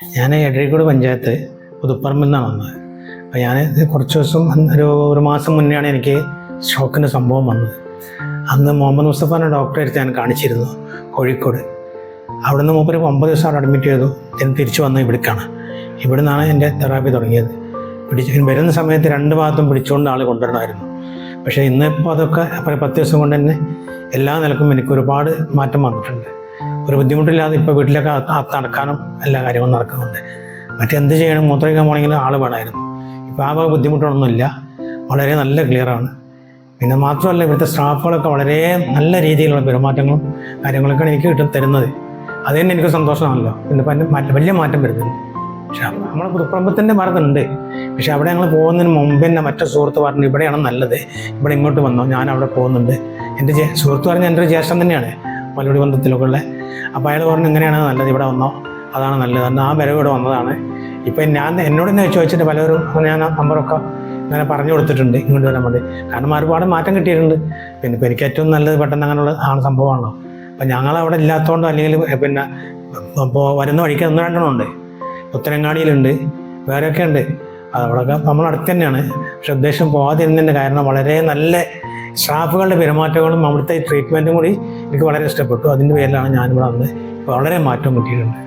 ഞാൻ എടരിക്കോട് പഞ്ചായത്ത് പുതുപ്പറമ്പിൽ നിന്നാണ് വന്നത്. അപ്പോൾ ഞാൻ കുറച്ച് ദിവസം ഒരു മാസം മുന്നെയാണ് എനിക്ക് ഷോക്കിൻ്റെ സംഭവം വന്നത്. അന്ന് മുഹമ്മദ് മുസ്തഫാനെ ഡോക്ടറെ അടുത്ത് ഞാൻ കാണിച്ചിരുന്നു കോഴിക്കോട്. അവിടെ നിന്ന് മൂപ്പര് 9 ദിവസം അവിടെ അഡ്മിറ്റ് ചെയ്തു. ഞാൻ തിരിച്ചു വന്നത് ഇവിടേക്കാണ്. ഇവിടെ നിന്നാണ് എൻ്റെ തെറാപ്പി തുടങ്ങിയത്. വരുന്ന സമയത്ത് 2 ഭാഗത്തും പിടിച്ചുകൊണ്ട് ആൾ കൊണ്ടുവരണമായിരുന്നു. പക്ഷേ ഇന്നിപ്പോൾ അതൊക്കെ 10 ദിവസം കൊണ്ട് തന്നെ എല്ലാ നിലക്കും എനിക്ക് ഒരുപാട് മാറ്റം വന്നിട്ടുണ്ട്. ഒരു ബുദ്ധിമുട്ടില്ലാതെ ഇപ്പോൾ വീട്ടിലൊക്കെ നടക്കാനും എല്ലാ കാര്യങ്ങളും നടക്കുന്നുണ്ട്. മറ്റെന്ത് ചെയ്യണം, മൂത്രമൊഴിക്കാൻ പോകണമെങ്കിലും ആൾ വേണമായിരുന്നു. ഇപ്പോൾ ആ ബുദ്ധിമുട്ടുകളൊന്നുമില്ല, വളരെ നല്ല ക്ലിയറാണ്. പിന്നെ മാത്രമല്ല ഇവിടുത്തെ സ്റ്റാഫുകളൊക്കെ വളരെ നല്ല രീതിയിലുള്ള പെരുമാറ്റങ്ങളും കാര്യങ്ങളൊക്കെയാണ് എനിക്ക് തരുന്നത്. അത് തന്നെ എനിക്ക് സന്തോഷമാണല്ലോ. പിന്നെ വലിയ മാറ്റം വരുന്നുണ്ട്. പക്ഷേ നമ്മളെ പുതുപ്പറമ്പത്തിൻ്റെ ഭാഗത്തുണ്ട്. പക്ഷേ അവിടെ ഞങ്ങൾ പോകുന്നതിന് മുമ്പ് തന്നെ മറ്റേ സുഹൃത്ത് പറഞ്ഞു ഇവിടെയാണ് നല്ലത്, ഇവിടെ ഇങ്ങോട്ട് വന്നോ, ഞാൻ അവിടെ പോകുന്നുണ്ട്. എൻ്റെ സുഹൃത്ത് പറഞ്ഞാൽ എൻ്റെ ഒരു ജ്യേഷ്ഠൻ തന്നെയാണ്, പലരുടെ ബന്ധത്തിലൊക്കെ ഉള്ളത്. അപ്പോൾ അയാൾ പറഞ്ഞു ഇങ്ങനെയാണ് നല്ലത്, ഇവിടെ വന്നോ, അതാണ് നല്ലത്. എന്നാൽ ആ വരവ് ഇവിടെ വന്നതാണ്. ഇപ്പം എന്നോട് തന്നെ ചോദിച്ചിട്ട് പലരും ഞാൻ ആ നമ്പറൊക്കെ ഇങ്ങനെ പറഞ്ഞു കൊടുത്തിട്ടുണ്ട് ഇങ്ങോട്ട് വരാൻ വേണ്ടി. കാരണം ഒരുപാട് മാറ്റം കിട്ടിയിട്ടുണ്ട്. പിന്നെ ഇപ്പോൾ എനിക്ക് ഏറ്റവും നല്ലത് പെട്ടെന്ന് അങ്ങനെയുള്ള സംഭവമാണല്ലോ. അപ്പം ഞങ്ങളവിടെ ഇല്ലാത്തതുകൊണ്ടോ അല്ലെങ്കിൽ പിന്നെ ഇപ്പോൾ വരുന്ന വഴിക്ക് 1-2 ഉണ്ട്. ഉത്തരങ്ങാടിയിലുണ്ട്, വേറെയൊക്കെ ഉണ്ട്. അതവിടെയൊക്കെ നമ്മളടുത്ത് തന്നെയാണ്. പക്ഷെ ഉദ്ദേശം പോകാതിരുന്നതിൻ്റെ കാരണം വളരെ നല്ല സ്റ്റാഫുകളുടെ പെരുമാറ്റങ്ങളും അവിടുത്തെ ട്രീറ്റ്മെൻറ്റും കൂടി എനിക്ക് വളരെ ഇഷ്ടപ്പെട്ടു. അതിൻ്റെ പേരിലാണ് ഞാനിവിടെ വന്ന് വളരെ മാറ്റം കിട്ടിയിട്ടുണ്ട്.